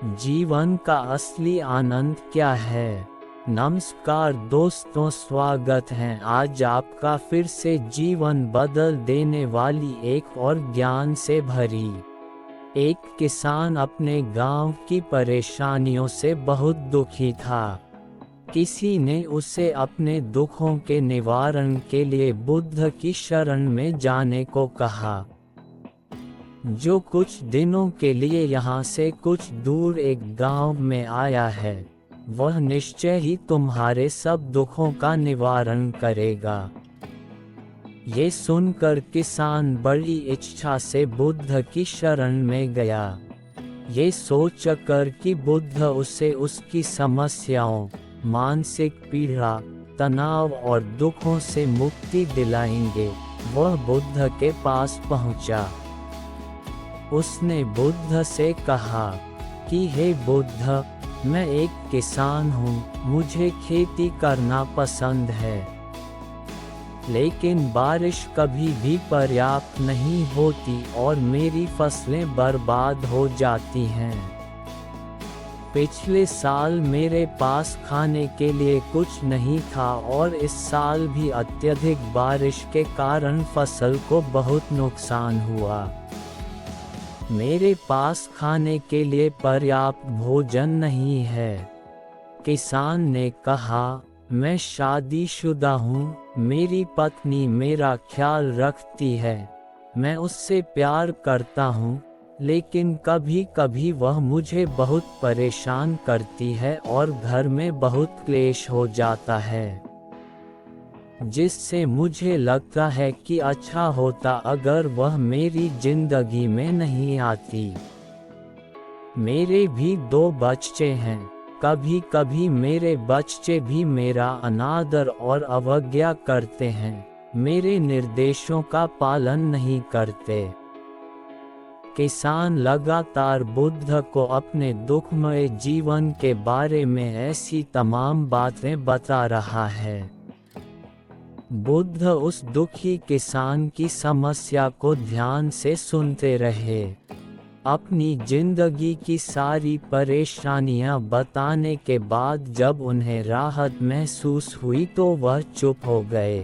जीवन का असली आनंद क्या है? नमस्कार दोस्तों, स्वागत है आज आपका फिर से जीवन बदल देने वाली एक और ज्ञान से भरी। एक किसान अपने गांव की परेशानियों से बहुत दुखी था। किसी ने उसे अपने दुखों के निवारण के लिए बुद्ध की शरण में जाने को कहा, जो कुछ दिनों के लिए यहाँ से कुछ दूर एक गांव में आया है। वह निश्चय ही तुम्हारे सब दुखों का निवारण करेगा। ये सुनकर किसान बड़ी इच्छा से बुद्ध की शरण में गया, ये सोचकर कि बुद्ध उसे उसकी समस्याओं, मानसिक पीड़ा, तनाव और दुखों से मुक्ति दिलाएंगे। वह बुद्ध के पास पहुंचा। उसने बुद्ध से कहा कि हे बुद्ध, मैं एक किसान हूँ, मुझे खेती करना पसंद है, लेकिन बारिश कभी भी पर्याप्त नहीं होती और मेरी फसलें बर्बाद हो जाती हैं। पिछले साल मेरे पास खाने के लिए कुछ नहीं था और इस साल भी अत्यधिक बारिश के कारण फसल को बहुत नुकसान हुआ। मेरे पास खाने के लिए पर्याप्त भोजन नहीं है। किसान ने कहा, मैं शादीशुदा हूँ, मेरी पत्नी मेरा ख्याल रखती है, मैं उससे प्यार करता हूँ, लेकिन कभी कभी वह मुझे बहुत परेशान करती है और घर में बहुत क्लेश हो जाता है, जिससे मुझे लगता है कि अच्छा होता अगर वह मेरी जिंदगी में नहीं आती। मेरे भी 2 बच्चे हैं, कभी कभी मेरे बच्चे भी मेरा अनादर और अवज्ञा करते हैं, मेरे निर्देशों का पालन नहीं करते। किसान लगातार बुद्ध को अपने दुखमय जीवन के बारे में ऐसी तमाम बातें बता रहा है। बुद्ध उस दुखी किसान की समस्या को ध्यान से सुनते रहे। अपनी जिंदगी की सारी परेशानियां बताने के बाद जब उन्हें राहत महसूस हुई तो वह चुप हो गए।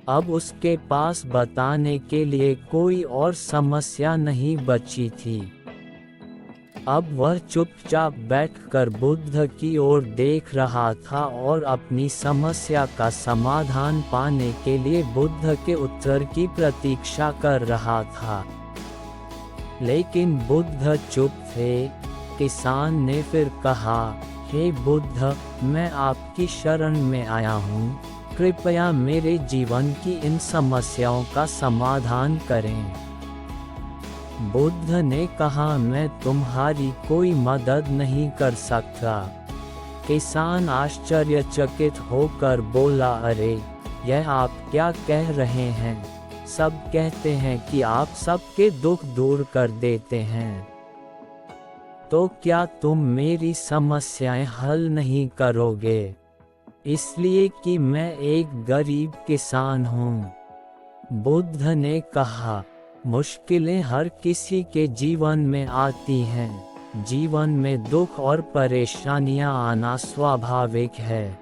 अब उसके पास बताने के लिए कोई और समस्या नहीं बची थी। अब वह चुपचाप बैठकर बुद्ध की ओर देख रहा था और अपनी समस्या का समाधान पाने के लिए बुद्ध के उत्तर की प्रतीक्षा कर रहा था। लेकिन बुद्ध चुप थे। किसान ने फिर कहा, हे बुद्ध, मैं आपकी शरण में आया हूँ, कृपया मेरे जीवन की इन समस्याओं का समाधान करें। बुद्ध ने कहा, मैं तुम्हारी कोई मदद नहीं कर सकता। किसान आश्चर्यचकित होकर बोला, अरे, यह आप क्या कह रहे हैं? सब कहते हैं कि आप सबके दुख दूर कर देते हैं, तो क्या तुम मेरी समस्याएं हल नहीं करोगे? इसलिए कि मैं एक गरीब किसान हूँ। बुद्ध ने कहा, मुश्किलें हर किसी के जीवन में आती हैं, जीवन में दुख और परेशानियां आना स्वाभाविक है।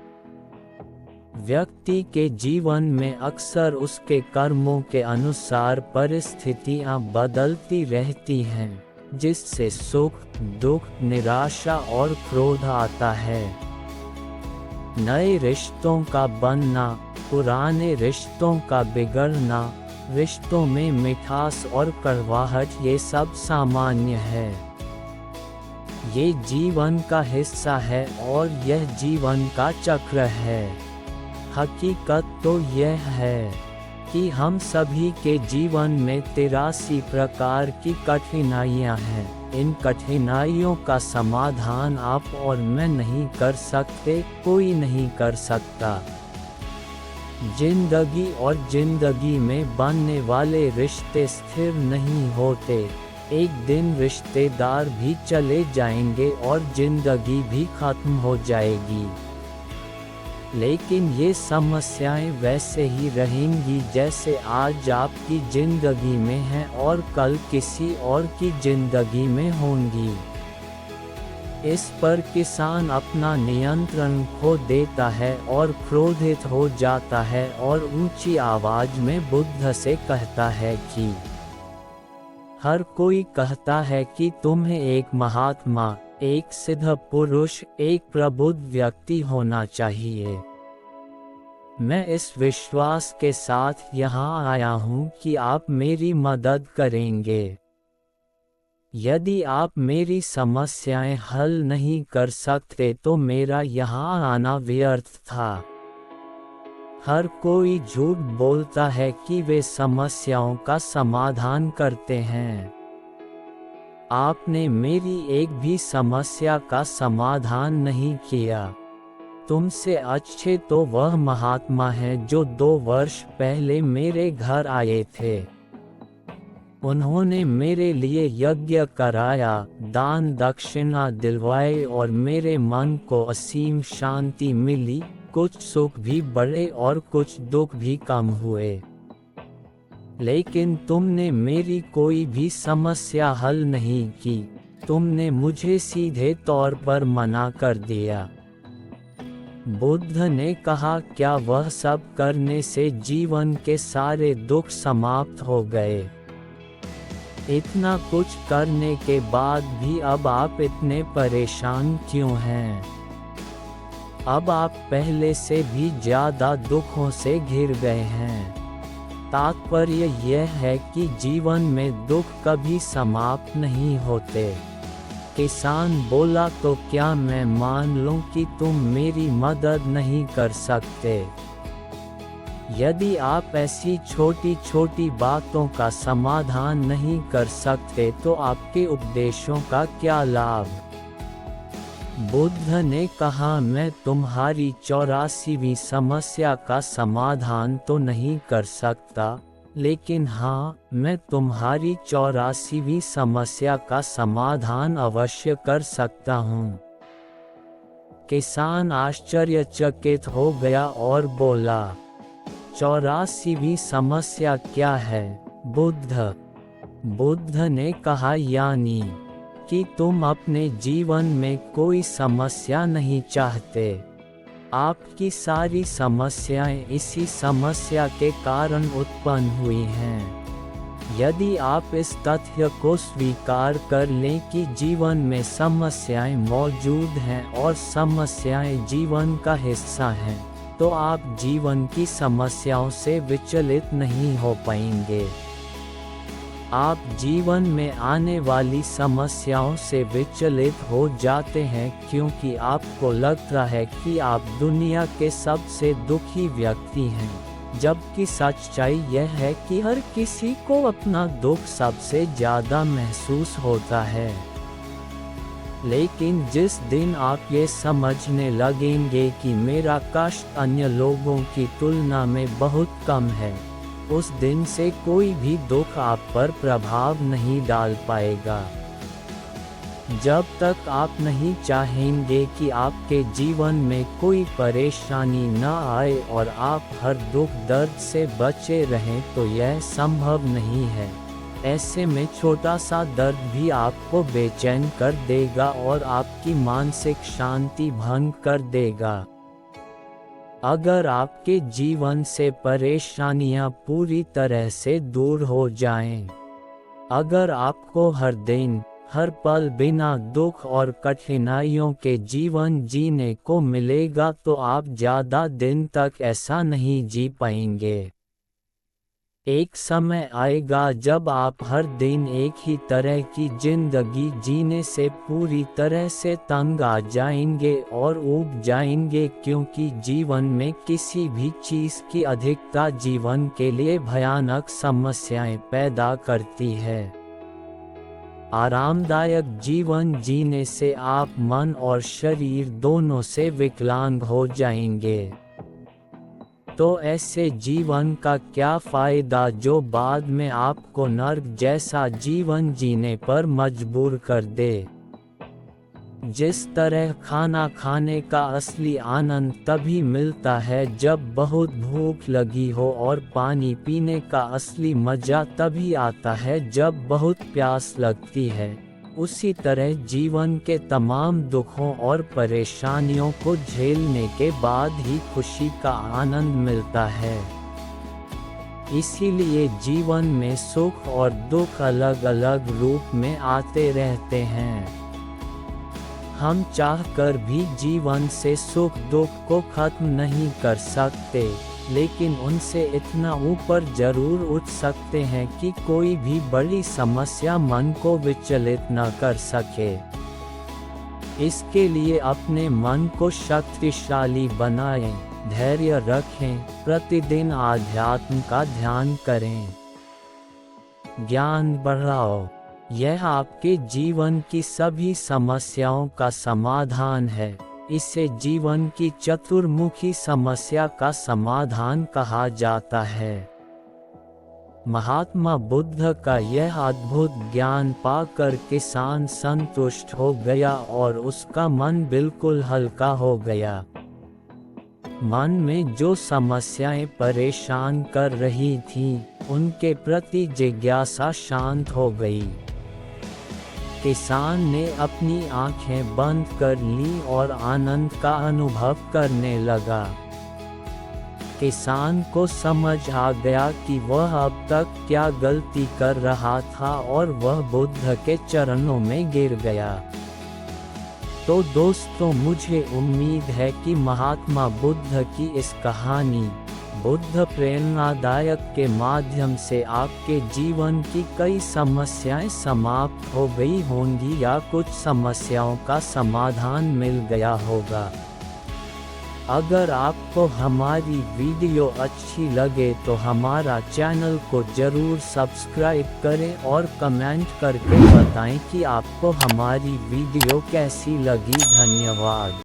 व्यक्ति के जीवन में अक्सर उसके कर्मों के अनुसार परिस्थितियां बदलती रहती हैं, जिससे सुख, दुख, निराशा और क्रोध आता है। नए रिश्तों का बनना, पुराने रिश्तों का बिगड़ना, रिश्तों में मिठास और कड़वाहट, ये सब सामान्य है। ये जीवन का हिस्सा है और यह जीवन का चक्र है। हकीकत तो यह है कि हम सभी के जीवन में 83 प्रकार की कठिनाइयां हैं। इन कठिनाइयों का समाधान आप और मैं नहीं कर सकते, कोई नहीं कर सकता। जिंदगी और जिंदगी में बनने वाले रिश्ते स्थिर नहीं होते। एक दिन रिश्तेदार भी चले जाएंगे और जिंदगी भी खत्म हो जाएगी। लेकिन ये समस्याएं वैसे ही रहेंगी जैसे आज आपकी जिंदगी में हैं और कल किसी और की जिंदगी में होंगी। इस पर किसान अपना नियंत्रण खो देता है और क्रोधित हो जाता है और ऊंची आवाज में बुद्ध से कहता है कि हर कोई कहता है कि तुम्हें एक महात्मा, एक सिद्ध पुरुष, एक प्रबुद्ध व्यक्ति होना चाहिए। मैं इस विश्वास के साथ यहाँ आया हूँ कि आप मेरी मदद करेंगे। यदि आप मेरी समस्याएं हल नहीं कर सकते तो मेरा यहाँ आना व्यर्थ था। हर कोई झूठ बोलता है कि वे समस्याओं का समाधान करते हैं। आपने मेरी एक भी समस्या का समाधान नहीं किया। तुमसे अच्छे तो वह महात्मा हैं जो 2 वर्ष पहले मेरे घर आए थे। उन्होंने मेरे लिए यज्ञ कराया, दान दक्षिणा दिलवाए और मेरे मन को असीम शांति मिली। कुछ सुख भी बढ़े और कुछ दुख भी कम हुए। लेकिन तुमने मेरी कोई भी समस्या हल नहीं की। तुमने मुझे सीधे तौर पर मना कर दिया। बुद्ध ने कहा, क्या वह सब करने से जीवन के सारे दुख समाप्त हो गए? इतना कुछ करने के बाद भी अब आप इतने परेशान क्यों हैं? अब आप पहले से भी ज़्यादा दुखों से घिर गए हैं। तात्पर्य यह है कि जीवन में दुख कभी समाप्त नहीं होते। किसान बोला, तो क्या मैं मान लूं कि तुम मेरी मदद नहीं कर सकते? यदि आप ऐसी छोटी छोटी बातों का समाधान नहीं कर सकते तो आपके उपदेशों का क्या लाभ? बुद्ध ने कहा, मैं तुम्हारी 84वीं समस्या का समाधान तो नहीं कर सकता, लेकिन हाँ, मैं तुम्हारी 84वीं समस्या का समाधान अवश्य कर सकता हूँ। किसान आश्चर्यचकित हो गया और बोला, 84वीं समस्या क्या है बुद्ध ने कहा, यानी कि तुम अपने जीवन में कोई समस्या नहीं चाहते। आपकी सारी समस्याएं इसी समस्या के कारण उत्पन्न हुई हैं। यदि आप इस तथ्य को स्वीकार कर लें कि जीवन में समस्याएं मौजूद हैं और समस्याएं जीवन का हिस्सा हैं, तो आप जीवन की समस्याओं से विचलित नहीं हो पाएंगे। आप जीवन में आने वाली समस्याओं से विचलित हो जाते हैं क्योंकि आपको लगता है कि आप दुनिया के सबसे दुखी व्यक्ति हैं, जबकि सच्चाई यह है कि हर किसी को अपना दुख सबसे ज़्यादा महसूस होता है। लेकिन जिस दिन आप ये समझने लगेंगे कि मेरा कष्ट अन्य लोगों की तुलना में बहुत कम है, उस दिन से कोई भी दुख आप पर प्रभाव नहीं डाल पाएगा। जब तक आप नहीं चाहेंगे कि आपके जीवन में कोई परेशानी न आए और आप हर दुख दर्द से बचे रहें, तो यह संभव नहीं है। ऐसे में छोटा सा दर्द भी आपको बेचैन कर देगा और आपकी मानसिक शांति भंग कर देगा। अगर आपके जीवन से परेशानियां पूरी तरह से दूर हो जाएं, अगर आपको हर दिन, हर पल बिना दुख और कठिनाइयों के जीवन जीने को मिलेगा, तो आप ज़्यादा दिन तक ऐसा नहीं जी पाएंगे। एक समय आएगा जब आप हर दिन एक ही तरह की जिंदगी जीने से पूरी तरह से तंग आ जाएंगे और ऊब जाएंगे, क्योंकि जीवन में किसी भी चीज़ की अधिकता जीवन के लिए भयानक समस्याएं पैदा करती है। आरामदायक जीवन जीने से आप मन और शरीर दोनों से विकलांग हो जाएंगे। तो ऐसे जीवन का क्या फ़ायदा जो बाद में आपको नर्क जैसा जीवन जीने पर मजबूर कर दे। जिस तरह खाना खाने का असली आनंद तभी मिलता है जब बहुत भूख लगी हो, और पानी पीने का असली मज़ा तभी आता है जब बहुत प्यास लगती है, उसी तरह जीवन के तमाम दुखों और परेशानियों को झेलने के बाद ही खुशी का आनंद मिलता है। इसीलिए जीवन में सुख और दुख अलग अलग रूप में आते रहते हैं। हम चाहकर भी जीवन से सुख दुख को खत्म नहीं कर सकते, लेकिन उनसे इतना ऊपर जरूर उठ सकते हैं कि कोई भी बड़ी समस्या मन को विचलित न कर सके। इसके लिए अपने मन को शक्तिशाली बनाएं, धैर्य रखें, प्रतिदिन आध्यात्म का ध्यान करें, ज्ञान बढ़ाओ। यह आपके जीवन की सभी समस्याओं का समाधान है। इसे जीवन की चतुर्मुखी समस्या का समाधान कहा जाता है। महात्मा बुद्ध का यह अद्भुत ज्ञान पाकर किसान संतुष्ट हो गया और उसका मन बिल्कुल हल्का हो गया। मन में जो समस्याएं परेशान कर रही थीं, उनके प्रति जिज्ञासा शांत हो गई। किसान ने अपनी आंखें बंद कर ली और आनंद का अनुभव करने लगा। किसान को समझ आ गया कि वह अब तक क्या गलती कर रहा था और वह बुद्ध के चरणों में गिर गया। तो दोस्तों, मुझे उम्मीद है कि महात्मा बुद्ध की इस कहानी बुद्ध प्रेरणादायक के माध्यम से आपके जीवन की कई समस्याएं समाप्त हो गई होंगी या कुछ समस्याओं का समाधान मिल गया होगा। अगर आपको हमारी वीडियो अच्छी लगे तो हमारा चैनल को जरूर सब्सक्राइब करें और कमेंट करके बताएं कि आपको हमारी वीडियो कैसी लगी। धन्यवाद।